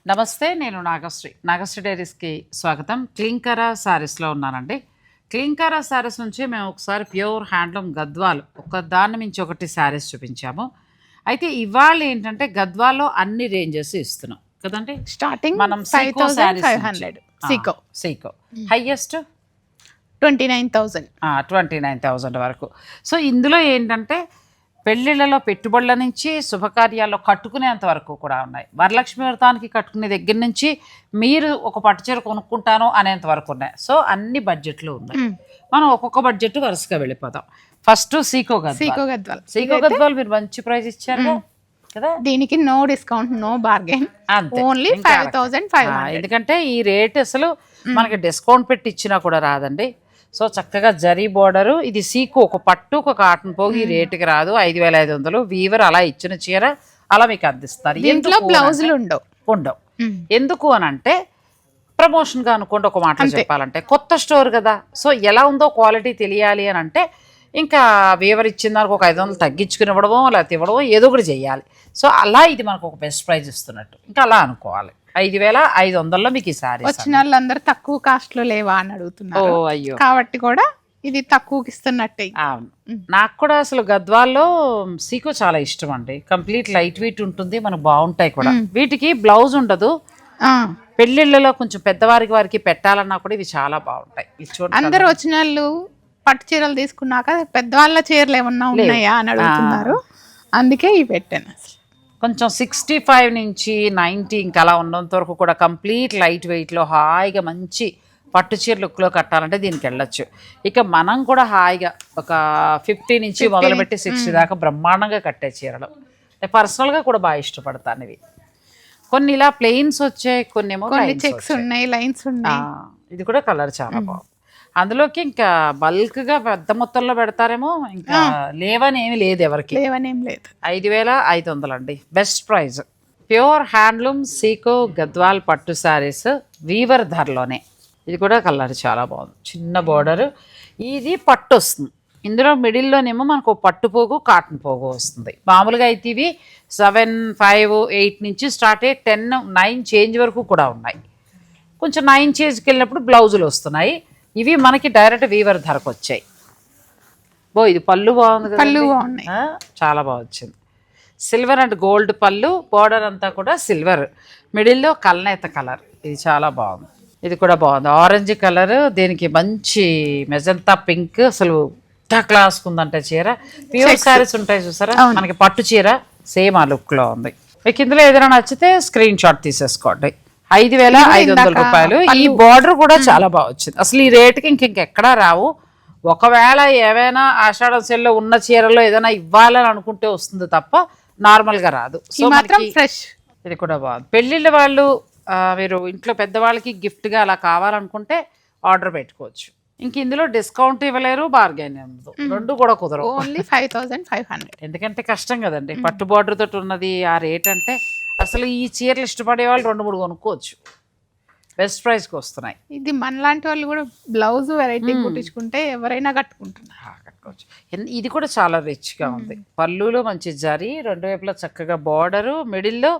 నమస్తే, నేను నాగశ్రీ డైరీస్కి స్వాగతం. క్లింకరా శారీస్లో ఉన్నానండి. క్లింకరా శారీస్ నుంచి మేము ఒకసారి ప్యూర్ హ్యాండ్లూమ్ గద్వాలు ఒక దాన్ని మించి ఒకటి శారీస్ చూపించాము. అయితే ఇవాళ ఏంటంటే గద్వాల్లో అన్ని రేంజెస్ ఇస్తున్నాం కదండి. స్టార్టింగ్ మనం 5500 సీకో హైయెస్ట్ 29,000 వరకు. సో ఇందులో ఏంటంటే పెళ్ళిళ్ళలో పెట్టుబడుల నుంచి శుభకార్యాల్లో కట్టుకునేంత వరకు కూడా ఉన్నాయి. వరలక్ష్మి వ్రతానికి కట్టుకునే దగ్గర నుంచి మీరు ఒక పట్టుచీర కొనుక్కుంటాను అనేంత వరకు ఉన్నాయి. సో అన్ని బడ్జెట్లు ఉన్నాయి. మనం ఒక్కొక్క బడ్జెట్ వరుసగా వెళ్ళిపోతాం. ఫస్ట్ సీకో గద్వాల్ మీరు మంచి ప్రైస్ ఇచ్చారు కదా. దీనికి no discount, no bargain, only 5,500. ఎందుకంటే ఈ రేట్ అసలు మనకి డిస్కౌంట్ పెట్టి ఇచ్చినా కూడా రాదండి. సో చక్కగా జరీ బోర్డరు, ఇది సీకు ఒక పట్టు ఒక కాటన్ పోగి ఈ రేటుకి రాదు. 5,500 వీవర్ అలా ఇచ్చిన చీర అలా మీకు అందిస్తారు. ఇంట్లో బ్లౌజులు ఉండవు. ఎందుకు అని అంటే ప్రమోషన్గా అనుకోండి. ఒక మాట చెప్పాలంటే కొత్త స్టోర్ కదా, సో ఎలా ఉందో క్వాలిటీ తెలియాలి అని అంటే ఇంకా వీవర్ ఇచ్చిన దానికి ఒక 500 తగ్గించుకుని ఇవ్వడమో లేకపోతే ఇవ్వడమో ఏదో ఒకటి చేయాలి. సో అలా ఇది మనకు ఒక బెస్ట్ ప్రైస్ ఇస్తున్నట్టు ఇంకా అలా అనుకోవాలి. 5,500లో మీకు ఈ సారీ. వచ్చిన వాళ్ళందరూ తక్కువ కాస్ట్ లో లేవా అని అడుగుతున్నారు. అయ్యో, కాబట్టి కూడా ఇది తక్కువకి ఇస్తున్నట్టే. అవును, నాకు కూడా అసలు గద్వాల్లో సీకో చాలా ఇష్టం అండి. కంప్లీట్ లైట్ వెయిట్ ఉంటుంది, మనకు బాగుంటాయి కూడా. వీటికి బ్లౌజ్ ఉండదు. పెళ్లిళ్ళలో కొంచెం వారికి పెట్టాలన్నా కూడా ఇవి చాలా బాగుంటాయి. అందరు వచ్చిన వాళ్ళు పట్టు చీరలు తీసుకున్నాక పెద్దవాళ్ళ చీరలు ఏమన్నా ఉన్నాయా అని అడుగుతున్నారు. అందుకే ఇవి పెట్టాను. కొంచెం 65 నుంచి 90 ఇంకా అలా ఉన్నంత వరకు కూడా కంప్లీట్ లైట్ వెయిట్లో హాయిగా మంచి పట్టు చీర లుక్లో కట్టాలంటే దీనికి వెళ్ళొచ్చు. ఇక మనం కూడా హాయిగా ఒక 50 నుంచి మొదలుపెట్టి 60 దాకా బ్రహ్మాండంగా కట్టే చీరలు. పర్సనల్గా కూడా బాగా ఇష్టపడతాను ఇవి. కొన్ని ఇలా ప్లెయిన్స్ వచ్చాయి, కొన్ని ఏమో చెక్స్ ఉన్నాయి, లైన్స్ ఉన్నాయి. ఇది కూడా కలర్ చాలా బాగుంది. అందులోకి ఇంకా బల్క్గా పెద్ద మొత్తంలో పెడతారేమో, ఇంకా లేవని ఏమి లేదు, ఎవరికి లేవనేం లేదు. 5,500 అండి, బెస్ట్ ప్రైజ్. ప్యూర్ హ్యాండ్లూమ్ సీకో గద్వాల్ పట్టు శారీస్ వీవర్ ధరలోనే. ఇది కూడా కలర్ చాలా బాగుంది, చిన్న బోర్డర్. ఇది పట్టు వస్తుంది. ఇందులో మిడిల్లోనేమో మనకు పట్టు పోగు కాటన్ పోగు వస్తుంది. మామూలుగా అయితే ఇవి 7, 5, 8 నుంచి స్టార్ట్ అయ్యి 10, 9 చేంజ్ వరకు కూడా ఉన్నాయి. కొంచెం 9 చేంజ్కి వెళ్ళినప్పుడు బ్లౌజులు వస్తున్నాయి. ఇవి మనకి డైరెక్ట్ వీవర్ ధరకు వచ్చాయి. ఇది పళ్ళు బాగుంది కదా, పళ్ళు బాగున్నాయి, చాలా బాగా వచ్చింది. సిల్వర్ అండ్ గోల్డ్ పళ్ళు, బోర్డర్ అంతా కూడా సిల్వర్, మిడిల్లో కల్నేత కలర్. ఇది చాలా బాగుంది. ఇది కూడా బాగుంది, ఆరెంజ్ కలర్. దీనికి మంచి మెజంతా పింక్. అసలు క్లాస్ ఉందంటే చీర. ప్యూర్ శారీస్ ఉంటాయి చూసారా, మనకి పట్టు చీర సేమ్ ఆ లుక్లో ఉంది. మీకు ఇందులో ఏదైనా నచ్చితే స్క్రీన్ షాట్ తీసేసుకోండి. 5,500 రూపాయలు. ఈ బార్డర్ కూడా చాలా బాగా వచ్చింది. అసలు ఈ రేటుకి ఇంకెక్కడా రావు. ఒకవేళ ఏవైనా ఆషాఢ సెల్లో ఉన్న చీరలో ఏదైనా ఇవ్వాలని అనుకుంటే వస్తుంది తప్ప నార్మల్గా రాదు. So fresh. ఇది కూడా బాగుంది. పెళ్ళిళ్ళ వాళ్ళు మీరు ఇంట్లో పెద్దవాళ్ళకి గిఫ్ట్గా అలా కావాలనుకుంటే ఆర్డర్ పెట్టుకోవచ్చు. ఇంక ఇందులో డిస్కౌంట్ ఇవ్వలేరు, బార్గెన్ రెండు కూడా కుదరవు. ఓన్లీ 5,500. ఎందుకంటే కష్టం కదండి, పట్టు బార్డర్ తోటి ఉన్నది ఆ రేట్ అంటే. అసలు ఈ చీరలు ఇష్టపడే వాళ్ళు 2-3 కొనుక్కోవచ్చు, బెస్ట్ ప్రైస్కి వస్తున్నాయి. ఇది మనలాంటి వాళ్ళు కూడా బ్లౌజ్ వెరైటీ కుట్టించుకుంటే ఎవరైనా కట్టుకోవచ్చు. ఇది కూడా చాలా రిచ్గా ఉంది. పళ్ళులో మంచి జరీ, 2 వైపులా చక్కగా బార్డరు, మిడిల్లో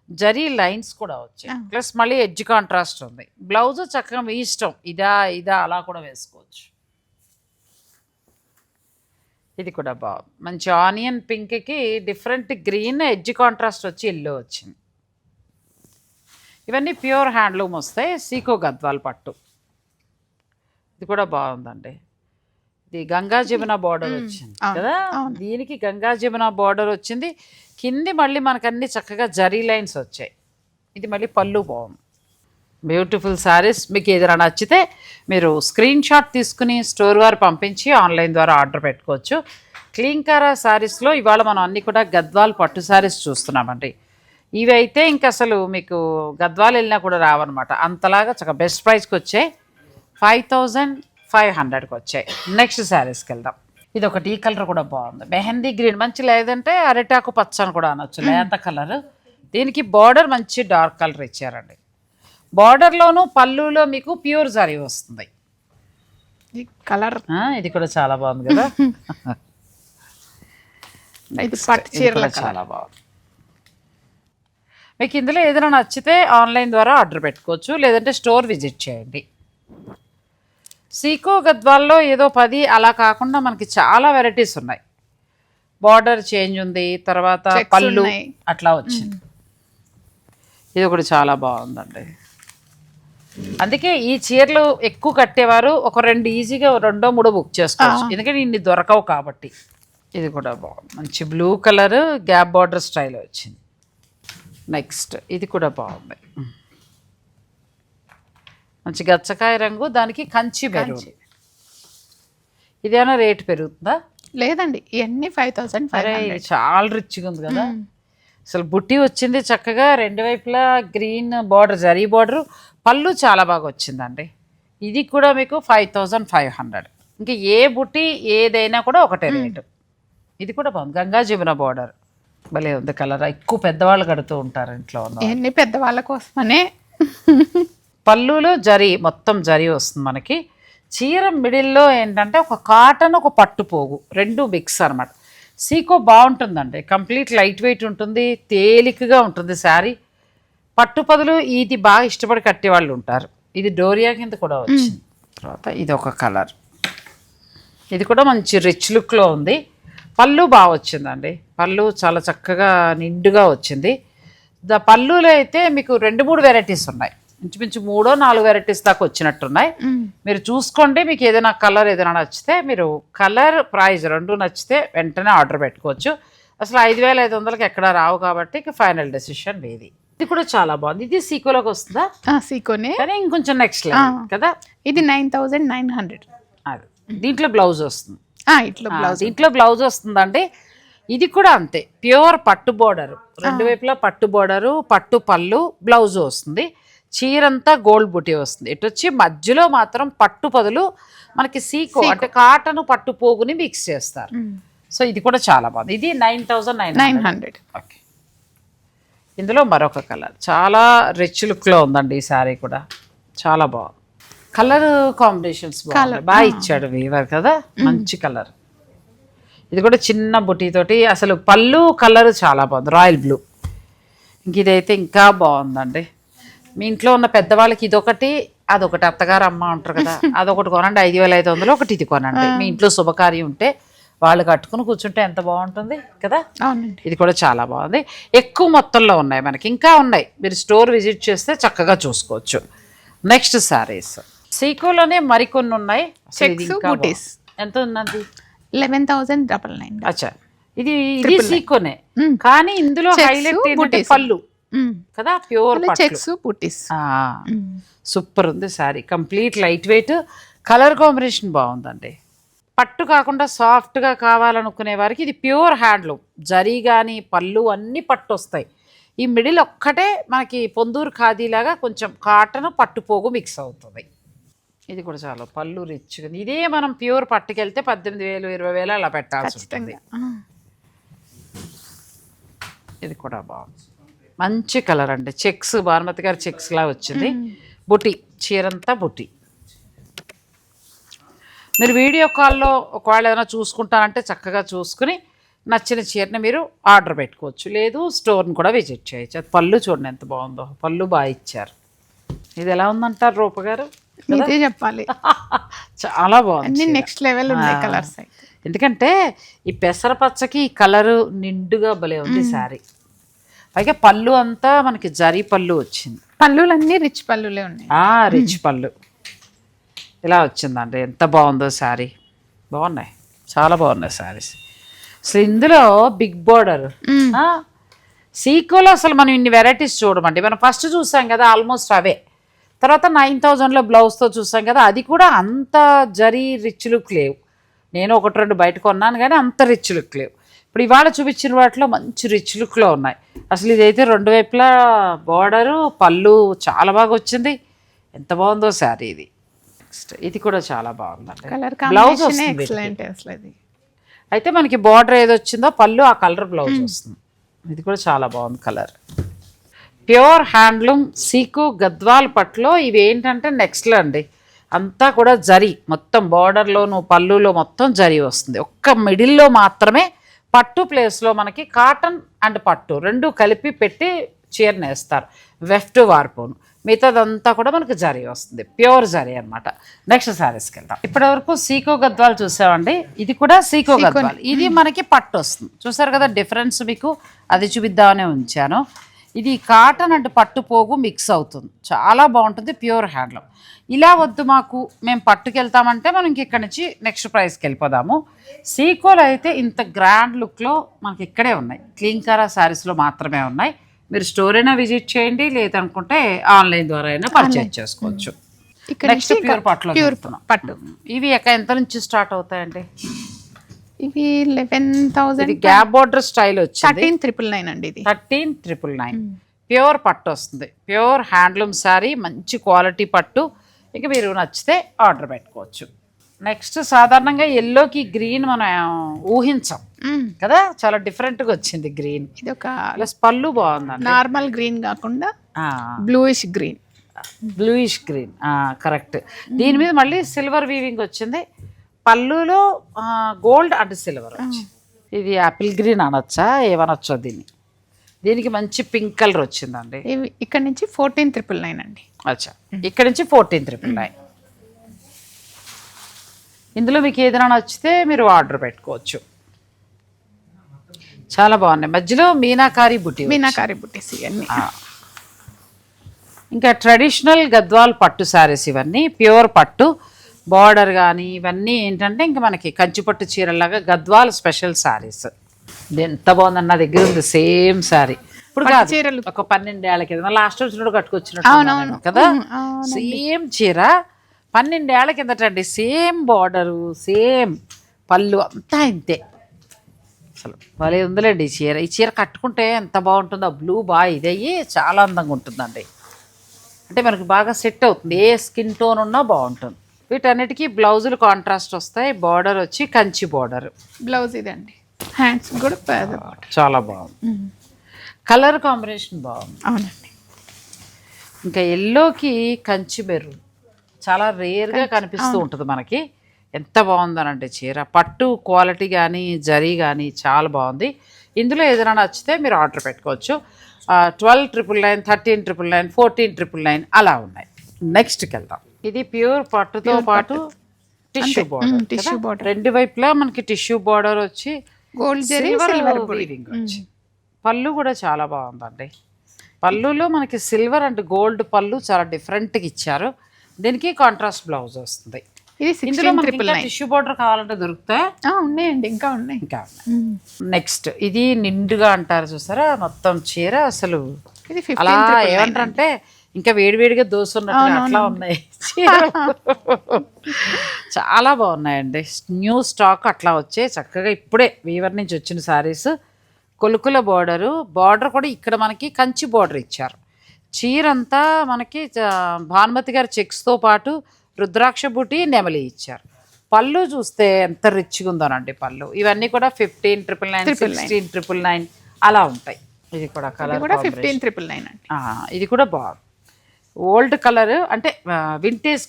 జరీ లైన్స్ కూడా వచ్చాయి. ప్లస్ మళ్ళీ ఎడ్జ్ కాంట్రాస్ట్ ఉంది. బ్లౌజ్ చక్కగా మీ ఇష్టం, ఇదా అలా కూడా వేసుకోవచ్చు. ఇది కూడా బాగుంది, మంచి ఆనియన్ పింక్కి డిఫరెంట్ గ్రీన్, ఎడ్జ్ కాంట్రాస్ట్ వచ్చి ఎల్లో వచ్చింది. ఇవన్నీ ప్యూర్ హ్యాండ్లూమ్ వస్తాయి. సీకో గద్వాల్ పట్టు. ఇది కూడా బాగుందండి. ఇది గంగా జమున బార్డర్ వచ్చింది కదా, దీనికి గంగా జమున బార్డర్ వచ్చింది. కింది మళ్ళీ మనకు అన్ని చక్కగా జరీ లైన్స్ వచ్చాయి. ఇది మళ్ళీ పళ్ళు బాగుంది. బ్యూటిఫుల్ శారీస్. మీకు ఏదైనా నచ్చితే మీరు స్క్రీన్ షాట్ తీసుకుని స్టోర్ వారు పంపించి ఆన్లైన్ ద్వారా ఆర్డర్ పెట్టుకోవచ్చు. క్లింకరా శారీస్లో ఇవాళ మనం అన్నీ కూడా గద్వాల్ పట్టు శారీస్ చూస్తున్నామండి. ఇవి అయితే ఇంక అసలు మీకు గద్వాల్ వెళ్ళినా కూడా రావన్నమాట, అంతలాగా చక్కగా బెస్ట్ ప్రైస్కి వచ్చాయి. 5,500కి వచ్చాయి. నెక్స్ట్ శారీస్కి వెళ్దాం. ఇది ఒకటి, ఈ కలర్ కూడా బాగుంది, మెహందీ గ్రీన్. మంచి లేదంటే అరిటాకు పచ్చ అని కూడా అనొచ్చు, లేత కలర్. దీనికి బార్డర్ మంచి డార్క్ కలర్ ఇచ్చారండి. బార్డర్లోను పళ్ళులో మీకు ప్యూర్ జరీ వస్తుంది. కలర్ ఇది కూడా చాలా బాగుంది కదా. పట్టు చీరలు చాలా బాగుంది. మీకు ఇందులో ఏదైనా నచ్చితే ఆన్లైన్ ద్వారా ఆర్డర్ పెట్టుకోవచ్చు, లేదంటే స్టోర్ విజిట్ చేయండి. సీకో గద్వాల్లో ఏదో 10 అలా కాకుండా మనకి చాలా వెరైటీస్ ఉన్నాయి. బార్డర్ చేంజ్ ఉంది, తర్వాత పళ్ళు అట్లా వచ్చింది. ఇది ఒకటి చాలా బాగుందండి. అందుకే ఈ చీరలు ఎక్కువ కట్టేవారు ఒక 2 ఈజీగా 2, 3 బుక్ చేసుకోవచ్చు, ఎందుకంటే ఇన్ని దొరకవు కాబట్టి. ఇది కూడా బాగుంది, మంచి blue colour gap border style వచ్చింది. నెక్స్ట్ ఇది కూడా బాగుంది, మంచి గచ్చకాయ రంగు, దానికి కంచి మెరూన్. ఇదేమైనా రేటు పెరుగుతుందా? లేదండి, ఇవన్నీ 5500. చాలా రిచ్గా ఉంది కదా. అసలు బుట్టి వచ్చింది చక్కగా, 2 వైపులా గ్రీన్ బార్డర్, జరీ బార్డర్, పళ్ళు చాలా బాగా వచ్చిందండి. ఇది కూడా మీకు 5500. ఇంకా ఏ బుట్టి ఏదైనా కూడా ఒకటే రేటు. ఇది కూడా బాగుంది, గంగా జమున బార్డర్ భలే ఉంది కలర్. ఎక్కువ పెద్దవాళ్ళు కడుతూ ఉంటారు ఇంట్లో ఉన్న, ఇవన్నీ పెద్దవాళ్ళ కోసమనే. పళ్ళులో జరీ, మొత్తం జరీ వస్తుంది మనకి. చీర మిడిల్లో ఏంటంటే ఒక కాటన్, ఒక పట్టు పోగు, 2 మిక్స్ అనమాట. సీకో బాగుంటుందండి, కంప్లీట్ లైట్ వెయిట్ ఉంటుంది, తేలికగా ఉంటుంది శారీ. పట్టు పదులు ఇది బాగా ఇష్టపడి కట్టేవాళ్ళు ఉంటారు. ఇది డోరియా కింద కూడా వచ్చింది. తర్వాత ఇది ఒక కలర్, ఇది కూడా మంచి రిచ్ లుక్లో ఉంది. పళ్ళు బాగా వచ్చిందండి, పళ్ళు చాలా చక్కగా నిండుగా వచ్చింది. పళ్ళులో అయితే మీకు 2-3 వెరైటీస్ ఉన్నాయి, ఇంచుమించు 3-4 వెరైటీస్ దాకా వచ్చినట్టున్నాయి. మీరు చూసుకోండి, మీకు ఏదైనా కలర్ ఏదైనా నచ్చితే మీరు కలర్, ప్రైస్ 2 నచ్చితే వెంటనే ఆర్డర్ పెట్టుకోవచ్చు. అసలు 5500కి ఎక్కడ రావు కాబట్టి ఫైనల్ డెసిషన్ మీది. ఇది కూడా చాలా బాగుంది. ఇది సీకోలోకి వస్తుందా? సీకోనే, కానీ ఇంకొంచెం నెక్స్ట్ లెవెల్ కదా. ఇది 9900. అది దీంట్లో బ్లౌజ్ వస్తుంది, ఇట్లా బ్లౌజ్ వస్తుందండి. ఇది కూడా అంతే, ప్యూర్ పట్టు బోర్డరు, 2 వైపులా పట్టు బోర్డరు, పట్టు పళ్ళు, బ్లౌజ్ వస్తుంది. చీరంతా గోల్డ్ బుటీ వస్తుంది. ఇటు వచ్చి మధ్యలో మాత్రం పట్టు పదులు మనకి సీకో అంటే కాటన్ పట్టు పోగుని మిక్స్ చేస్తారు. సో ఇది కూడా చాలా బాగుంది. ఇది 9900. ఓకే, ఇందులో మరొక కలర్ చాలా రిచ్ లుక్లో ఉందండి. ఈ శారీ కూడా చాలా బాగుంది, కలర్ కాంబినేషన్స్ బాగా ఇచ్చాడు వీవర్ కదా, మంచి కలర్. ఇది కూడా చిన్న బుటీతోటి, అసలు పళ్ళు కలర్ చాలా బాగుంది, రాయల్ బ్లూ. ఇంక ఇదైతే ఇంకా బాగుందండి. మీ ఇంట్లో ఉన్న పెద్దవాళ్ళకి ఇదొకటి, అదొకటి, అత్తగారు అమ్మ ఉంటారు కదా, అదొకటి కొనండి 5500, ఒకటి ఇది కొనండి. మీ ఇంట్లో శుభకార్యం ఉంటే వాళ్ళు కట్టుకుని కూర్చుంటే ఎంత బాగుంటుంది కదా. ఇది కూడా చాలా బాగుంది, ఎక్కువ మొత్తంలో ఉన్నాయి మనకి, ఇంకా ఉన్నాయి. మీరు స్టోర్ విజిట్ చేస్తే చక్కగా చూసుకోవచ్చు. నెక్స్ట్ శారీస్ సీకోలోనే మరికొన్ని ఉన్నాయి. ఎంత ఉన్నది? 11,999. అచ్చా, ఇది సీకోనే, కానీ ఇందులో హైలైట్ పళ్ళు కదా, ప్యూర్ చెక్స్ బూటీస్. సూపర్ ఉంది sari, complete light weight, colour combination బాగుందండి. పట్టు కాకుండా సాఫ్ట్గా కావాలనుకునే వారికి ఇది ప్యూర్ హ్యాండ్లూమ్, జరీ కానీ పళ్ళు అన్నీ పట్టు వస్తాయి. ఈ మిడిల్ ఒక్కటే మనకి పొందూరు ఖాదీలాగా కొంచెం కాటన్ పట్టు పోగు మిక్స్ అవుతుంది. ఇది కూడా చాలా పళ్ళు రిచ్గా, ఇదే మనం ప్యూర్ పట్టుకెళ్తే 18,000 20,000 అలా పెట్టాల్సి ఉంటుంది. ఇది కూడా బాగుంది, మంచి కలర్ అండి. చెక్స్, భానుమతి గారి చెక్స్ లా వచ్చింది. బుట్టి, చీరంతా బుట్టి. మీరు వీడియో కాల్లో ఒకవేళ ఏదైనా చూసుకుంటానంటే చక్కగా చూసుకుని నచ్చిన చీరని మీరు ఆర్డర్ పెట్టుకోవచ్చు, లేదు స్టోర్ని కూడా విజిట్ చేయొచ్చు. అది పళ్ళు చూడండి ఎంత బాగుందో, పళ్ళు బాగా ఇచ్చారు. ఇది ఎలా ఉందంటారు రూప గారు? ఇదే చెప్పాలి. చాలా బాగుంది, నెక్స్ట్ లెవెల్ ఉన్నాయి కలర్స్. ఎందుకంటే ఈ పెసరపచ్చకి ఈ కలరు నిండుగా భలే ఉంది శారీ. పైగా పళ్ళు అంతా మనకి జరీ పళ్ళు వచ్చింది, పళ్ళులన్నీ రిచ్ పళ్ళులే ఉన్నాయి. రిచ్ పళ్ళు ఇలా వచ్చిందండి. ఎంత బాగుందో శారీ, బాగున్నాయి, చాలా బాగున్నాయి శారీస్. అసలు ఇందులో బిగ్ బోర్డర్ సీకోలో అసలు మనం ఇన్ని వెరైటీస్ చూడమండి. మనం ఫస్ట్ చూసాం కదా ఆల్మోస్ట్ అవే, తర్వాత 9000లో బ్లౌజ్తో చూసాం కదా, అది కూడా అంత జరీ రిచ్ లుక్ లేవు. నేను 1-2 బయట కొన్నాను కానీ అంత రిచ్ లుక్ లేవు. ఇప్పుడు ఇవాళ చూపించిన వాటిలో మంచి రిచ్ లుక్లో ఉన్నాయి. అసలు ఇదైతే 2 వైపులా బార్డరు, పళ్ళు చాలా బాగా వచ్చింది. ఎంత బాగుందో శారీ ఇది. నెక్స్ట్ ఇది కూడా చాలా బాగుందండి, బ్లౌజ్ వస్తుంది. అయితే మనకి బార్డర్ ఏది వచ్చిందో పళ్ళు ఆ కలర్ బ్లౌజ్ వస్తుంది. ఇది కూడా చాలా బాగుంది colour. Pure handloom seek Gadwal పట్టులో ఇవి ఏంటంటే నెక్స్ట్లో అండి, అంతా కూడా జరీ, మొత్తం బార్డర్లోను పళ్ళులో మొత్తం జరీ వస్తుంది. ఒక్క మిడిల్లో మాత్రమే పట్టు ప్లేస్లో మనకి కాటన్ అండ్ పట్టు 2 కలిపి పెట్టి చీరను వేస్తారు వెఫ్ట్ వార్పోను, మిగతాదంతా కూడా మనకు జరీ వస్తుంది, ప్యూర్ జరీ అనమాట. నెక్స్ట్ శారీస్కి వెళ్దాం. ఇప్పటి వరకు సీకో గద్వాలు చూసామండి, ఇది కూడా సీకో గద్వాలు. ఇది మనకి పట్టు వస్తుంది, చూసారు కదా డిఫరెన్స్, మీకు అది చూపిద్దామనే ఉంచాను. ఇది కాటన్ అండ్ పట్టు పోగు మిక్స్ అవుతుంది, చాలా బాగుంటుంది, ప్యూర్ హ్యాండ్లూమ్. ఇలా వద్దు మాకు మేము పట్టుకు వెళ్తామంటే మనం ఇక్కడ నుంచి నెక్స్ట్ ప్రైస్కి వెళ్ళిపోదాము. సీకోలు అయితే ఇంత గ్రాండ్ లుక్లో మనకి ఇక్కడే ఉన్నాయి, క్లీన్కారా శారీస్లో మాత్రమే ఉన్నాయి. మీరు స్టోర్ అయినా విజిట్ చేయండి, లేదనుకుంటే ఆన్లైన్ ద్వారా అయినా పర్చేజ్ చేసుకోవచ్చు. నెక్స్ట్ ప్యూర్ పట్టులో పట్టు. ఇవి ఎంత నుంచి స్టార్ట్ అవుతాయండి? ఇవి 11,000. ఇది గ్యాప్ బోర్డర్ స్టైల్ వచ్చింది, 13,999 అండి. ఇది 13,999 ప్యూర్ పట్టు వస్తుంది, ప్యూర్ హ్యాండ్లూమ్ శారీ, మంచి క్వాలిటీ పట్టు. ఇక మీరు నచ్చితే ఆర్డర్ పెట్టుకోవచ్చు. నెక్స్ట్ సాధారణంగా ఎల్లోకి గ్రీన్ మనం ఊహించాం కదా, చాలా డిఫరెంట్గా వచ్చింది గ్రీన్. ఇది ఒక ప్లస్ పళ్ళు బాగుందండి, నార్మల్ గ్రీన్ కాకుండా bluish green. Bluish green correct. దీని మీద మళ్ళీ సిల్వర్ వీవింగ్ వచ్చింది, పళ్ళులో గోల్డ్ అండ్ సిల్వర్ వచ్చింది. ఇది యాపిల్ గ్రీన్ అనొచ్చా, ఏమనొచ్చో దీన్ని. దీనికి మంచి పింక్ కలర్ వచ్చిందండి. ఇక్కడ నుంచి 14,999 అండి. అచ్చా, ఇక్కడ నుంచి 14,999. ఇందులో మీకు ఏదైనా నచ్చితే మీరు ఆర్డర్ పెట్టుకోవచ్చు. చాలా బాగున్నాయి, మధ్యలో మీనాకారి బుటీస్ ఇవన్నీ. ఇంకా ట్రెడిషనల్ గద్వాల్ పట్టు శారీస్ ఇవన్నీ, ప్యూర్ పట్టు బార్డర్ కానీ ఇవన్నీ ఏంటంటే ఇంకా మనకి కంచిపట్టు చీరలాగా గద్వాల్ స్పెషల్ శారీస్. ఇది ఎంత బాగుందని నా దగ్గర ఉంది సేమ్ శారీ. ఇప్పుడు చీరలు ఒక 12 ఏళ్ల కింద లాస్ట్ వచ్చినప్పుడు కట్టుకొచ్చినట్టు కదా, సేమ్ చీర 12 ఏళ్ల కిందటండి, సేమ్ బార్డరు సేమ్ పళ్ళు అంతా ఇంతే. అసలు భలే ఉందిలేండి ఈ చీర. ఈ చీర కట్టుకుంటే ఎంత బాగుంటుందో, బ్లూ బాగా ఇదయ్యి చాలా అందంగా ఉంటుందండి. అంటే మనకి బాగా సెట్ అవుతుంది, ఏ స్కిన్ టోన్ ఉన్నా బాగుంటుంది. వీటన్నిటికీ బ్లౌజులు కాంట్రాస్ట్ వస్తాయి, బార్డర్ వచ్చి కంచి బార్డర్ బ్లౌజ్ ఇదండి. హ్యాండ్స్ కూడా చాలా బాగుంది, కలర్ కాంబినేషన్ బాగుంది. అవునండి. ఇంకా ఎల్లోకి కంచి మెరూన్ చాలా రేర్గా కనిపిస్తూ ఉంటుంది మనకి. ఎంత బాగుందనంటే చీర, పట్టు క్వాలిటీ కానీ జరీ కానీ చాలా బాగుంది. ఇందులో ఏదైనా నచ్చితే మీరు ఆర్డర్ పెట్టుకోవచ్చు. 12,999, 13,999, 14,999 అలా ఉన్నాయి. నెక్స్ట్కి వెళ్దాం. ఇది ప్యూర్ పట్టుతో పాటు టిష్యూ బార్డర్, రెండు వైపులా మనకి టిష్యూ బార్డర్ వచ్చి గోల్డ్ జరీ సిల్వర్ వీవింగ్ వచ్చి, పళ్ళు కూడా చాలా బాగుందండి. పళ్ళులో మనకి సిల్వర్ అండ్ గోల్డ్ పళ్ళు చాలా డిఫరెంట్గా ఇచ్చారు. దీనికి కాంట్రాస్ట్ బ్లౌజ్ వస్తుంది. ఇందులో టిష్యూ బార్డర్ కావాలంటే దొరుకుతాయి, ఉన్నాయండి, ఇంకా ఉన్నాయి. నెక్స్ట్ ఇది నిండుగా అంటారు చూసారా, మొత్తం చీర అసలు అలా ఏమంటారంటే ఇంకా వేడివేడిగా దోశ ఉన్నట్టు అట్లా ఉన్నాయి చీరలు. చాలా బాగున్నాయండి, న్యూ స్టాక్ అట్లా వచ్చే చక్కగా ఇప్పుడే వీవర్ నుంచి వచ్చిన శారీస్. కొలుకుల బార్డర్ కూడా ఇక్కడ మనకి కంచి బార్డర్ ఇచ్చారు. చీర అంతా మనకి భానుమతి గారి చెక్స్తో పాటు రుద్రాక్ష బుటి నెమలి ఇచ్చారు. పళ్ళు చూస్తే ఎంత రిచ్గా ఉందోనండి పళ్ళు. ఇవన్నీ కూడా 15,999, 16,999 అలా ఉంటాయి. ఇది కూడా కలర్ 15,999 అండి. ఇది కూడా బాగుంది, ఓల్డ్ కలర్ అంటే వింటేజ్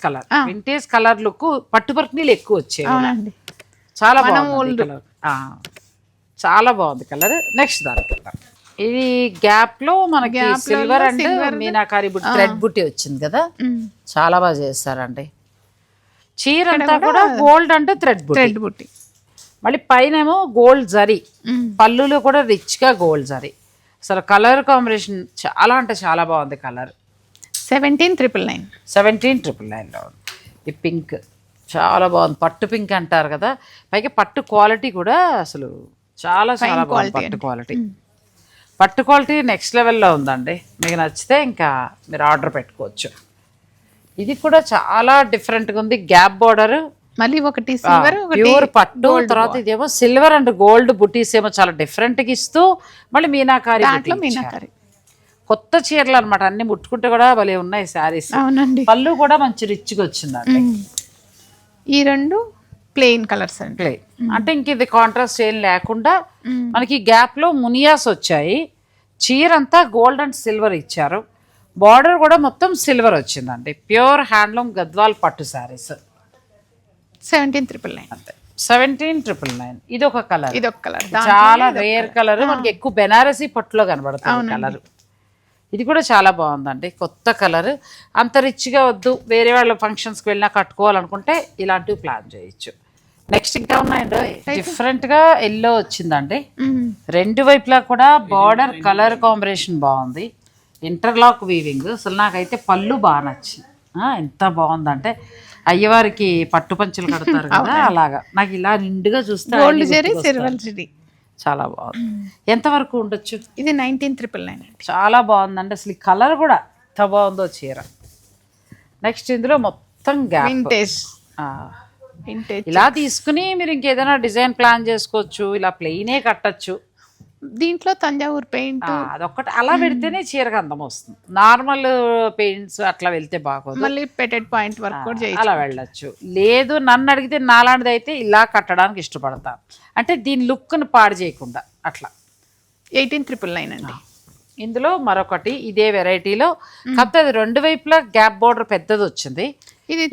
కలర్ లుక్, పట్టుపర్కనీలు ఎక్కువ వచ్చాయి, చాలా బాగుంది కలర్, చాలా బాగుంది కలర్. నెక్స్ట్ దానికి ఇది గ్యాప్ లో మనకి సిల్వర్ అండ్ మీనాకారి బుట్టి థ్రెడ్ బుట్టి వచ్చింది కదా, చాలా బాగా చేస్తారండి. చీర అంతా కూడా గోల్డ్ అంటే థ్రెడ్ బుట్టి, మళ్ళీ పైన ఏమో గోల్డ్ జరీ, పళ్ళులో కూడా రిచ్ గా గోల్డ్ జరీ. అసలు కలర్ కాంబినేషన్ చాలా అంటే చాలా బాగుంది కలర్. 17,999 లో ఉంది. ఈ పింక్ చాలా బాగుంది, పట్టు పింక్ అంటారు కదా, పైగా పట్టు క్వాలిటీ కూడా అసలు చాలా చాలా బాగుంది. పట్టు క్వాలిటీ నెక్స్ట్ లెవెల్లో ఉందండి. మీకు నచ్చితే ఇంకా మీరు ఆర్డర్ పెట్టుకోవచ్చు. ఇది కూడా చాలా డిఫరెంట్గా ఉంది, గ్యాప్ బార్డర్, మళ్ళీ ఒకటి సిల్వర్, ప్యూర్ పట్టు, తర్వాత ఇదేమో సిల్వర్ అండ్ గోల్డ్ బుటీస్ ఏమో చాలా డిఫరెంట్గా ఇస్తూ మళ్ళీ మీనాకారి. కొత్త చీరలు అనమాట, అన్ని ముట్టుకుంటే కూడా భలే ఉన్నాయి శారీస్. పళ్ళు కూడా మంచి రిచ్గా వచ్చిందండి. ఈ రెండు ప్లెయిన్ కలర్స్ అండి, ప్లెయిన్ అంటే ఇంక ఇది కాంట్రాస్ట్ ఏం లేకుండా మనకి గ్యాప్ లో మునియాస్ వచ్చాయి. చీర అంతా గోల్డ్ అండ్ సిల్వర్ ఇచ్చారు, బార్డర్ కూడా మొత్తం సిల్వర్ వచ్చిందండి. ప్యూర్ హ్యాండ్లూమ్ గద్వాల్ పట్టు శారీస్. 17,999 అంతే, 17,999. ఇది ఒక కలర్, ఇది ఒక కలర్, చాలా రేర్ కలర్, మనకి ఎక్కువ బెనారసీ పట్టులో కనబడుతుంది కలర్. ఇది కూడా చాలా బాగుందండి, కొత్త కలర్. అంత రిచ్గా వద్దు, వేరే వాళ్ళ ఫంక్షన్స్కి వెళ్ళినా కట్టుకోవాలనుకుంటే ఇలాంటివి ప్లాన్ చేయొచ్చు. నెక్స్ట్ ఇంకా ఉన్నాయండి, డిఫరెంట్గా ఎల్లో వచ్చిందండి. రెండు వైపులా కూడా బార్డర్ కలర్ కాంబినేషన్ బాగుంది, ఇంటర్లాక్ వీవింగ్. అసలు నాకైతే పళ్ళు బాగా నచ్చింది. ఎంత బాగుందంటే అయ్యవారికి పట్టు పంచలు కడతారు కదా అలాగా. నాకు ఇలా నిండుగా చూస్తే చాలా బాగుంది. ఎంతవరకు ఉండొచ్చు? ఇది 19,999. చాలా బాగుందండి, అసలు ఈ కలర్ కూడా ఎంత బాగుందో చీర. నెక్స్ట్ ఇందులో మొత్తం వింటేజ్ ఇలా తీసుకుని మీరు ఇంకేదైనా డిజైన్ ప్లాన్ చేసుకోవచ్చు, ఇలా ప్లెయినే కట్టచ్చు. దీంట్లో తంజావూరు పెయింట్ అదొక్కటి అలా పెడితేనే చీరకు అందం వస్తుంది. నార్మల్ పెయింట్స్ అట్లా వెళ్తే బాగోదు. మళ్ళీ పెటెడ్ పాయింట్ వర్క్ కూడా అలా వెళ్ళచ్చు. లేదు నన్ను అడిగితే నాలాంటిది అయితే ఇలా కట్టడానికి ఇష్టపడతాను, అంటే దీని లుక్ను పాడు చేయకుండా అట్లా. 18,999 అండి. ఇందులో మరొకటి ఇదే వెరైటీలో, కాకపోతే అది రెండు వైపులా గ్యాప్ బార్డర్ పెద్దది వచ్చింది. ఇది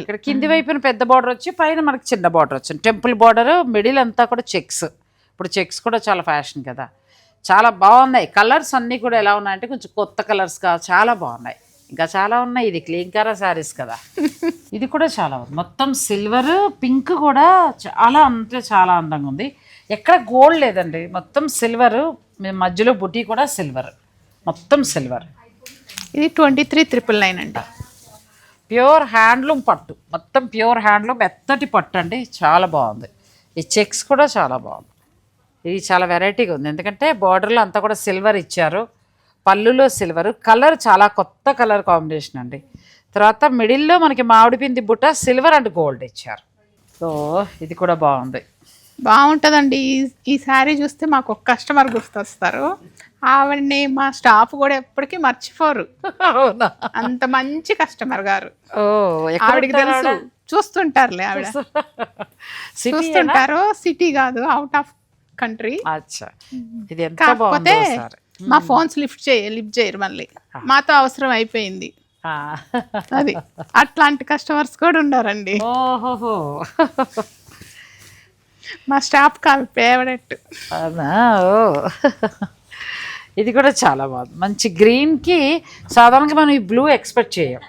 ఇక్కడ కింది వైపున పెద్ద బార్డర్ వచ్చి పైన మనకి చిన్న బార్డర్ వచ్చింది, టెంపుల్ బార్డర్. మిడిల్ అంతా కూడా చెక్స్. ఇప్పుడు చెక్స్ కూడా చాలా ఫ్యాషన్ కదా, చాలా బాగున్నాయి. కలర్స్ అన్నీ కూడా ఎలా ఉన్నాయంటే కొంచెం కొత్త కలర్స్గా చాలా బాగున్నాయి. ఇంకా చాలా ఉన్నాయి. ఇది క్లీంకారా శారీస్ కదా. ఇది కూడా చాలా ఉంది, మొత్తం సిల్వర్ పింక్ కూడా చాలా అంటే చాలా అందంగా ఉంది. ఎక్కడ గోల్డ్ లేదండి, మొత్తం సిల్వర్. మధ్యలో బుటీ కూడా సిల్వర్, మొత్తం సిల్వర్. ఇది 23,999 అండి. ప్యూర్ హ్యాండ్లూమ్ పట్టు, మొత్తం ప్యూర్ హ్యాండ్లూమ్ మెత్తటి పట్టు అండి, చాలా బాగుంది. ఈ చెక్స్ కూడా చాలా బాగుంది. ఇది చాలా వెరైటీగా ఉంది, ఎందుకంటే బార్డర్లో అంతా కూడా సిల్వర్ ఇచ్చారు, పళ్ళులో సిల్వర్. కలర్ చాలా కొత్త కలర్ కాంబినేషన్ అండి. తర్వాత మిడిల్లో మనకి మామిడి పిండి బుట్ట సిల్వర్ అండ్ గోల్డ్ ఇచ్చారు. సో ఇది కూడా బాగుంది, బాగుంటుందండి. ఈ శారీ చూస్తే మాకు ఒక కస్టమర్ గుర్తొస్తారు, ఆవిడని మా స్టాఫ్ కూడా ఎప్పటికీ మర్చిపోరు. అవునా, అంత మంచి కస్టమర్ గారు. ఆవిడకి తెలుసు, చూస్తుంటారులే ఆవిడ. చూస్తుంటారు, సిటీ కాదు, అవుట్ ఆఫ్ కంట్రీ. ఇది ఎంత కాకపోతే మా ఫోన్స్ లిఫ్ట్ చేయరు, మళ్ళీ మాతో అవసరం అయిపోయింది. అది అట్లాంటి కస్టమర్స్ కూడా ఉన్నారండి. ఓహో, మా స్టాఫ్ కాదు ఫేవరెట్. ఇది కూడా చాలా బాగుంది, మంచి గ్రీన్కి. సాధారణంగా మనం ఈ బ్లూ ఎక్స్పెక్ట్ చేయం,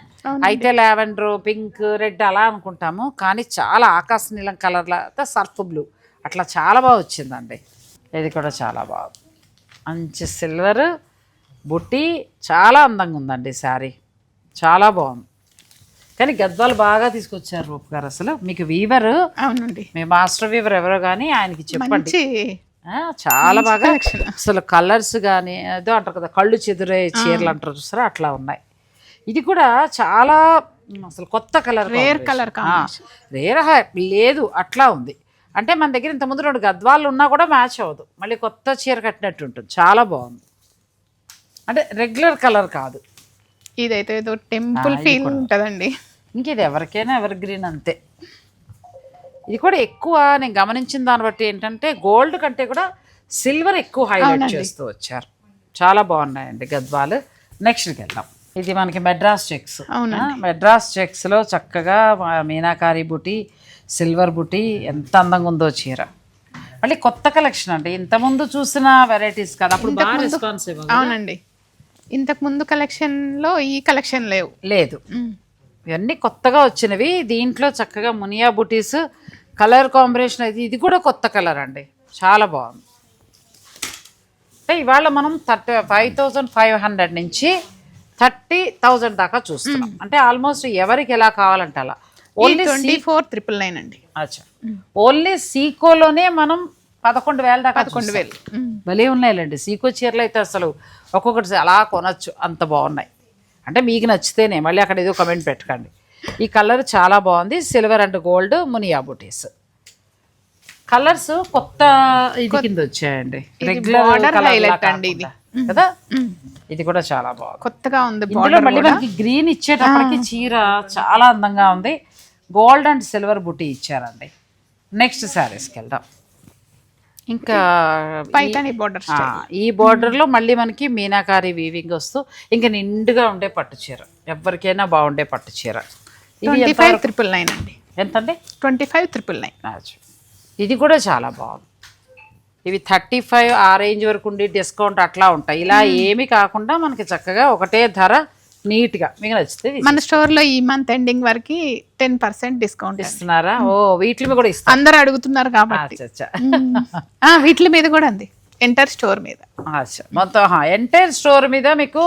అయితే లావెండర్, పింక్, రెడ్ అలా అనుకుంటాము, కానీ చాలా ఆకాశ నీలం కలర్లా సర్ఫ్ బ్లూ అట్లా చాలా బాగా వచ్చిందండి. ఇది కూడా చాలా బాగుంది, మంచి సిల్వర్ బుట్టి, చాలా అందంగా ఉందండి శారీ, చాలా బాగుంది. కానీ గద్వాలు బాగా తీసుకొచ్చారు రూప్ గారు. అసలు మీకు వీవర్, అవునండి, మీ మాస్టర్ వీవర్ ఎవరో కానీ ఆయనకి చెప్పండి, చాలా బాగా. అసలు కలర్స్ కానీ ఏదో అంటారు కదా, కళ్ళు చెదురే చీరలు అంటారు చూసారా, అట్లా ఉన్నాయి. ఇది కూడా చాలా అసలు కొత్త కలర్, రేర్ కలర్, రేర్ లేదు అట్లా ఉంది. అంటే మన దగ్గర ఇంతకుముందు 2 గద్వాళ్ళు ఉన్నా కూడా మ్యాచ్ అవ్వదు, మళ్ళీ కొత్త చీర కట్టినట్టు ఉంటుంది, చాలా బాగుంది. అంటే రెగ్యులర్ కలర్ కాదు, ఇదైతే ఏదో టెంపుల్ ఫీల్ ఉంటుందండి. ఇంక ఇది ఎవరికైనా ఎవర్ గ్రీన్ అంతే. ఇది కూడా ఎక్కువ నేను గమనించిన దాన్ని బట్టి ఏంటంటే గోల్డ్ కంటే కూడా సిల్వర్ ఎక్కువ హైలైట్ చేస్తూ వచ్చారు, చాలా బాగున్నాయండి గద్వాలు. నెక్స్ట్కి వెళ్దాం. ఇది మనకి మెడ్రాస్ చెక్స్. మెడ్రాస్ చెక్స్లో చక్కగా మీనాకారి బుటీ, సిల్వర్ బుటీ, ఎంత అందంగా ఉందో చీర. మళ్ళీ కొత్త కలెక్షన్ అండి, ఇంతకుముందు చూసిన వెరైటీస్ కదా, అప్పుడు బాగా రెస్పాన్సివ్. అవునండి, ఇంతకు ముందు కలెక్షన్లో ఈ కలెక్షన్ లేదు, ఇవన్నీ కొత్తగా వచ్చినవి. దీంట్లో చక్కగా మునియా బుటీస్, కలర్ కాంబినేషన్ అయితే ఇది కూడా కొత్త కలర్ అండి, చాలా బాగుంది. అంటే ఇవాళ మనం 5,500 నుంచి 30,000 దాకా చూస్తున్నాం. అంటే ఆల్మోస్ట్ ఎవరికి ఎలా కావాలంటే అలా. ఓన్లీ 24,999 అండి. అచ్చా, ఓన్లీ సీకోలోనే మనం 11,000 దాకా. 11,000 భలే ఉన్నాయిలేండి సీకో చీరలు అయితే, అసలు ఒక్కొక్కటి అలా కొనచ్చు, అంత బాగున్నాయి. అంటే మీకు నచ్చితేనే, మళ్ళీ అక్కడ ఏదో కమెంట్ పెట్టకండి. ఈ కలర్ చాలా బాగుంది, silver and gold Muniya buttis. Colours కొత్త ఇది కింద వచ్చాయండి, రెగ్యులర్ హైలైట్ అండి ఇది కదా. ఇది కూడా చాలా బాగుంది, కొత్తగా ఉంది. ఇందులో మళ్ళీ మనకి గ్రీన్ ఇచ్చేటప్పటికి చీర చాలా అందంగా ఉంది. గోల్డ్ అండ్ సిల్వర్ బుటీ ఇచ్చారండి. నెక్స్ట్ శారీస్కి వెళ్దాం. ఇంకా పైతాని బోర్డర్, ఈ బోర్డర్లో మళ్ళీ మనకి మీనాకారి వీవింగ్ వస్తూ ఇంకా నిండుగా ఉండే పట్టు చీర, ఎవరికైనా బాగుండే పట్టు చీర. ఇది 25,999 అండి. ఎంతండి? 25,999. ఇది కూడా చాలా బాగుంది, ఇవి 35 ఆ రేంజ్ వరకు ఉండి డిస్కౌంట్ అట్లా ఉంటాయి. ఇలా ఏమి కాకుండా మనకి చక్కగా ఒకటే ధర నీట్గా మీకు నచ్చితే మన స్టోర్లో ఈ మంత్ ఎండింగ్ వరకు 10% డిస్కౌంట్ ఇస్తున్నారా? ఓ వీటి మీద కూడా ఇస్తారు. అందరు అడుగుతున్నారు కాబట్టి వీటి మీద కూడా ఉంది ఎంటర్ స్టోర్ మీద. మొత్తం ఎంటైర్ స్టోర్ మీద మీకు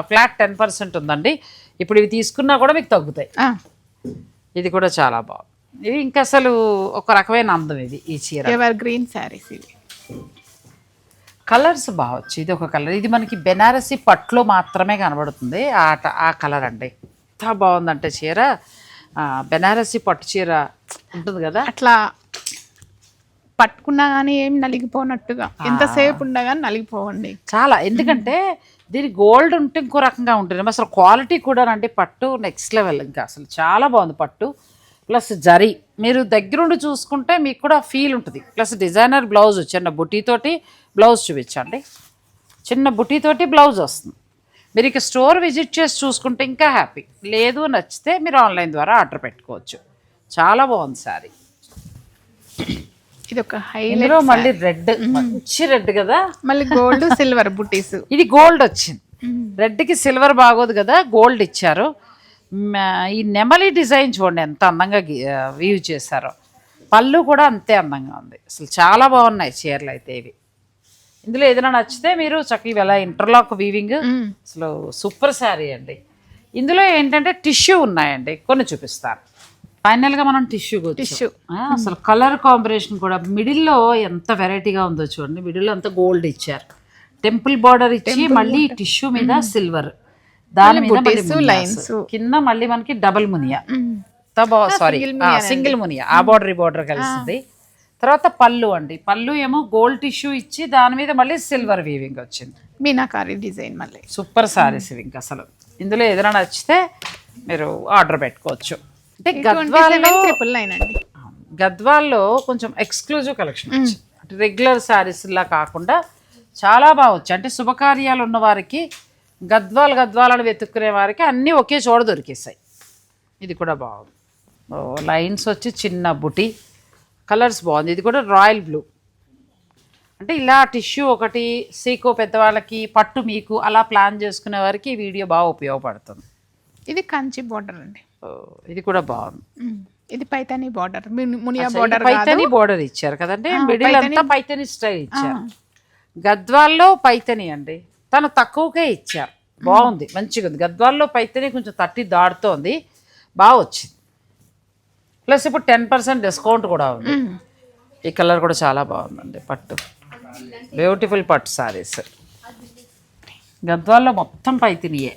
ఫ్లాట్ 10% ఉందండి. ఇప్పుడు ఇవి తీసుకున్నా కూడా మీకు తగ్గుతాయి. ఇది కూడా చాలా బాగుంది. ఇది ఇంకా అసలు ఒక రకమైన అందం ఇది. ఈ చీర ఎవర్ గ్రీన్ శారీస్ ఇవి. కలర్స్ బాగొచ్చు. ఇది ఒక కలర్, ఇది మనకి బెనారసి పట్లో మాత్రమే కనబడుతుంది. ఆ కలర్ అండి ఎంత బాగుందంటే చీర. బెనారసి పట్టు చీర ఉంటుంది కదా, అట్లా పట్టుకున్నా కానీ ఏం నలిగిపోనట్టుగా, ఎంతసేపు ఉన్నా కానీ నలిగిపోవండి చాలా. ఎందుకంటే దీని గోల్డ్ ఉంటే ఇంకో రకంగా ఉంటుంది. అసలు క్వాలిటీ కూడా అండి పట్టు నెక్స్ట్ లెవెల్. ఇంకా అసలు చాలా బాగుంది పట్టు. ప్లస్ జరీ మీరు దగ్గరుండి చూసుకుంటే మీకు కూడా ఫీల్ ఉంటుంది. ప్లస్ డిజైనర్ బ్లౌజ్, చిన్న బుటీతోటి బ్లౌజ్ చూపించండి. చిన్న బుటీతోటి బ్లౌజ్ వస్తుంది. మీరు ఇక స్టోర్ విజిట్ చేసి చూసుకుంటే ఇంకా హ్యాపీ. లేదు నచ్చితే మీరు ఆన్లైన్ ద్వారా ఆర్డర్ పెట్టుకోవచ్చు. చాలా బాగుంది శారీ. ఇది ఒక హైలైట్. మళ్ళీ రెడ్, మంచి రెడ్ కదా, మళ్ళీ గోల్డ్ సిల్వర్ బుటీస్. ఇది గోల్డ్ వచ్చింది. రెడ్కి సిల్వర్ బాగోదు కదా, గోల్డ్ ఇచ్చారు. ఈ నెమలి డిజైన్ చూడండి ఎంత అందంగా వీవ్ చేశారో. పళ్ళు కూడా అంతే అందంగా ఉంది. అసలు చాలా బాగున్నాయి చీరలు అయితే ఇవి. ఇందులో ఏదైనా నచ్చితే మీరు చక్కగా ఇలా ఇంటర్లాక్ వీవింగ్ అసలు సూపర్ శారీ అండి. ఇందులో ఏంటంటే టిష్యూ ఉన్నాయండి, కొన్ని చూపిస్తాను. ఫైనల్గా మనం టిష్యూ అసలు కలర్ కాంబినేషన్ కూడా మిడిల్లో ఎంత వెరైటీగా ఉందో చూడండి. మిడిల్లో అంతా గోల్డ్ ఇచ్చారు, టెంపుల్ బార్డర్ ఇచ్చి మళ్ళీ టిష్యూ మీద సిల్వర్, దాని మీద లైన్స్ కింద మళ్ళీ మనకి double Muniya, sorry single Muniya, ఆ బార్డర్ ఈ బార్డర్ కలిసింది. తర్వాత పళ్ళు అండి, పళ్ళు ఏమో గోల్డ్ టిష్యూ ఇచ్చి దాని మీద మళ్ళీ సిల్వర్ వీవింగ్ వచ్చింది. మీనాకారి డిజైన్ మళ్ళీ సూపర్ సారీస్ ఇవి. ఇంకా అసలు ఇందులో ఏదైనా నచ్చితే మీరు ఆర్డర్ పెట్టుకోవచ్చు. అంటే గద్వాల్లో కొంచెం ఎక్స్క్లూజివ్ కలెక్షన్ వచ్చింది. అంటే రెగ్యులర్ శారీస్ లా కాకుండా చాలా బాగా వచ్చాయి. అంటే శుభకార్యాలు ఉన్న వారికి, గద్వాలని వెతుక్కునే వారికి అన్నీ ఒకే చోట దొరికేసాయి. ఇది కూడా బాగుంది. లైన్స్ వచ్చి చిన్న బుటీ, కలర్స్ బాగుంది. ఇది కూడా రాయల్ బ్లూ. అంటే ఇలా టిష్యూ ఒకటి, సీకో పెద్దవాళ్ళకి, పట్టు మీకు అలా ప్లాన్ చేసుకునే వారికి ఈ వీడియో బాగా ఉపయోగపడుతుంది. ఇది కంచి బార్డర్ అండి. ఇది కూడా బాగుంది. ఇది Paithani border, Muniya border, Paithani border ఇచ్చారు కదండి. మిడిల్ అంతా పైతాని స్టైల్ ఇచ్చారు. గద్వాల్లో పైతాని అండి, తను తక్కువకే ఇచ్చారు. బాగుంది, మంచిగా ఉంది. గద్వాల్లో పైతాని కొంచెం 30 దాటుతోంది, బాగా వచ్చింది. ప్లస్ ఇప్పుడు 10% డిస్కౌంట్ కూడా ఉంది. ఈ కలర్ కూడా చాలా బాగుందండి. పట్టు బ్యూటిఫుల్ పట్టు సారీస్. గద్వాల్లో మొత్తం పైతినియే.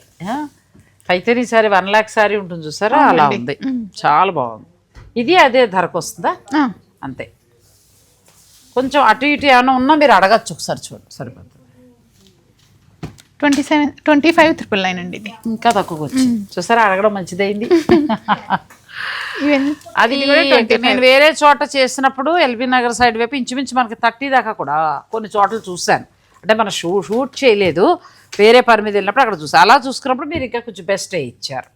పైతేని సారీ 1 lakh సారీ ఉంటుంది చూసారా, అలా ఉంది. చాలా బాగుంది. ఇది అదే ధరకు వస్తుందా? అంతే. కొంచెం అటు ఇటు ఏమైనా ఉన్నా మీరు అడగచ్చు, ఒకసారి చూడండి సరిపోతుంది. 25,999 అండి. ఇది ఇంకా తక్కువకి వచ్చింది చూసారా, అడగడం మంచిదైంది. అది నేను వేరే చోట చేసినప్పుడు ఎల్బీ నగర్ సైడ్ వైపు ఇంచుమించు మనకి 30 దాకా కూడా కొన్ని చోట్ల చూశాను. అంటే మనం షూట్ చేయలేదు, వేరే పని మీద వెళ్ళినప్పుడు అక్కడ చూసాను. అలా చూసుకున్నప్పుడు మీరు ఇంకా కొంచెం బెస్టే ఇచ్చారు.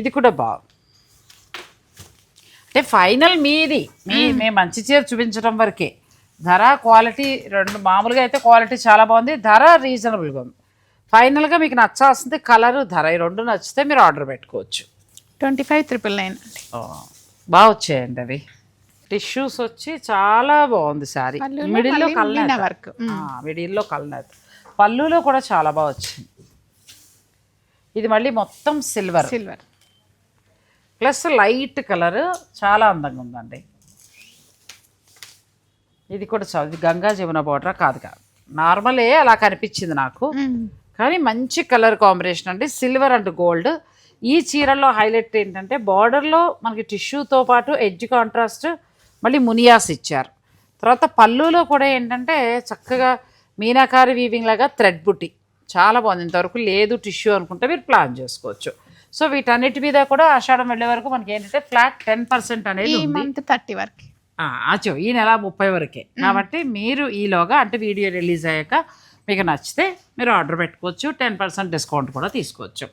ఇది కూడా బాగుంది. అంటే ఫైనల్ మీది, మేము మంచి చీర చూపించడం వరకే. ధర క్వాలిటీ రెండు, మామూలుగా అయితే క్వాలిటీ చాలా బాగుంది, ధర రీజనబుల్గా ఉంది. ఫైనల్గా మీకు నచ్చాల్సింది కలరు, ధర, ఈ రెండు నచ్చితే మీరు ఆర్డర్ పెట్టుకోవచ్చు. 25,999 అండి. బాగా వచ్చాయండి అవి. టిష్యూస్ వచ్చి చాలా బాగుంది శారీ. మిడిల్లో కల్నేత వర్క్, మిడిల్లో కల్నేత, పళ్ళులో కూడా చాలా బాగా వచ్చింది. ఇది మళ్ళీ మొత్తం సిల్వర్ ప్లస్ లైట్ కలర్, చాలా అందంగా ఉందండి. ఇది కూడా చాలా, ఇది గంగా జమున బార్డర్ కాదు, నార్మలే అలా కనిపించింది నాకు, కానీ మంచి కలర్ కాంబినేషన్ అండి, సిల్వర్ అండ్ గోల్డ్. ఈ చీరల్లో హైలైట్ ఏంటంటే బార్డర్లో మనకి టిష్యూతో పాటు ఎడ్జ్ కాంట్రాస్ట్, మళ్ళీ మునియాస్ ఇచ్చారు. తర్వాత పళ్ళులో కూడా ఏంటంటే చక్కగా మీనాకారి వీవింగ్ లాగా థ్రెడ్ బుట్టి, చాలా బాగుంది. ఇంతవరకు లేదు టిష్యూ అనుకుంటే మీరు ప్లాన్ చేసుకోవచ్చు. సో వీటన్నిటి మీద కూడా ఆషాఢం వెళ్ళే వరకు మనకి ఏంటంటే ఫ్లాట్ 10% అనేది ఈ మంత్ 30 వరకు, ఈ నెల 30 వరకే. కాబట్టి మీరు ఈలోగా, అంటే వీడియో రిలీజ్ అయ్యాక మీకు నచ్చితే మీరు ఆర్డర్ పెట్టుకోవచ్చు. 10% డిస్కౌంట్ కూడా తీసుకోవచ్చు.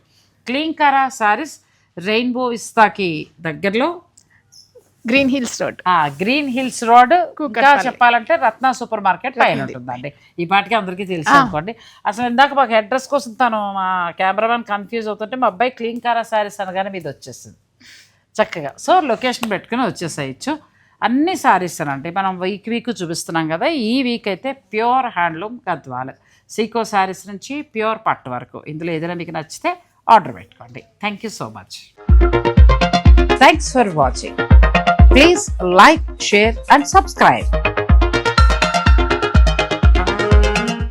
క్లీన్ కారా శారీస్ రెయిన్బో విస్తాకి దగ్గరలో green hills road. Green hills road. ఇంకా కూకట్పల్లి. చెప్పాలంటే రత్న సూపర్ మార్కెట్ పైన ఉంటుందండి. ఈ పాటికి అందరికీ తెలుసు అనుకోండి. అసలు ఇందాక మాకు అడ్రస్ కోసం తను మా కెమెరామెన్ కన్ఫ్యూజ్ అవుతుంటే మా అబ్బాయి క్లీన్ కారా శారీస్ అనగానే మీద వచ్చేసింది చక్కగా. సో లొకేషన్ పెట్టుకుని వచ్చేసేయచ్చు. అన్ని శారీస్ అనండి మనం వీక్ చూపిస్తున్నాం కదా. ఈ వీక్ అయితే ప్యూర్ హ్యాండ్లూమ్ గద్వాల్ సీకో శారీస్ నుంచి ప్యూర్ పట్టు వరకు ఇందులో ఏదైనా మీకు నచ్చితే ఆర్డర్ పెట్టుకోండి. Thank you so much. Thanks for watching. Please like, share and subscribe.